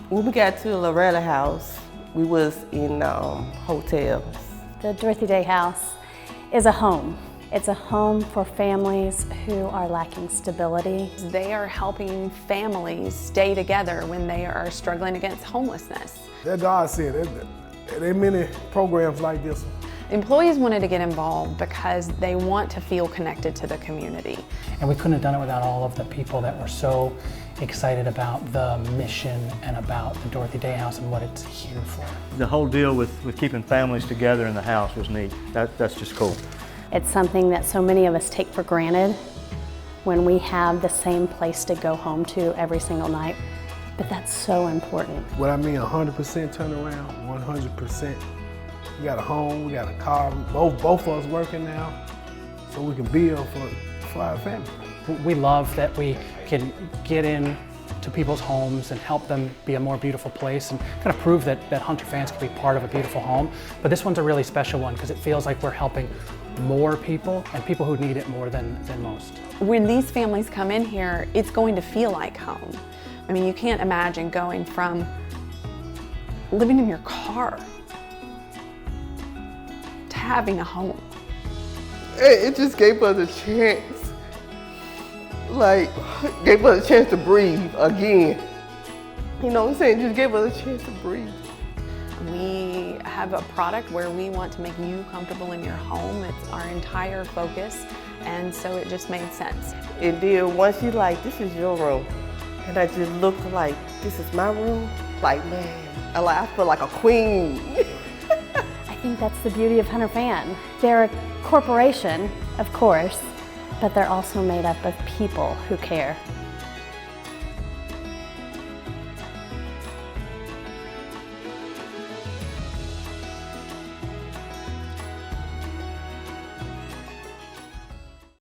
When we got to Loretta House, we was in hotels. The Dorothy Day House is a home. It's a home for families who are lacking stability. They are helping families stay together when they are struggling against homelessness. That God said, there are many programs like this. Employees wanted to get involved because they want to feel connected to the community. And we couldn't have done it without all of the people that were so excited about the mission and about the Dorothy Day House and what it's here for. The whole deal with keeping families together in the house was neat. That's just cool. It's something that so many of us take for granted when we have the same place to go home to every single night. But that's so important. What I mean, 100% turnaround, 100%. We got a home, we got a car, both of us working now, so we can build for our family. We love that we can get in to people's homes and help them be a more beautiful place and kind of prove that Hunter fans can be part of a beautiful home. But this one's a really special one because it feels like we're helping more people and people who need it more than most. When these families come in here, it's going to feel like home. I mean, you can't imagine going from living in your car to having a home. It just gave us a chance, gave us a chance to breathe again. You know what I'm saying? Just gave us a chance to breathe. We have a product where we want to make you comfortable in your home. It's our entire focus, and so it just made sense. And then once you this is your room, and I just looked like, this is my room, man, I feel like a queen. I think that's the beauty of Hunter Fan. They're a corporation, of course, but they're also made up of people who care.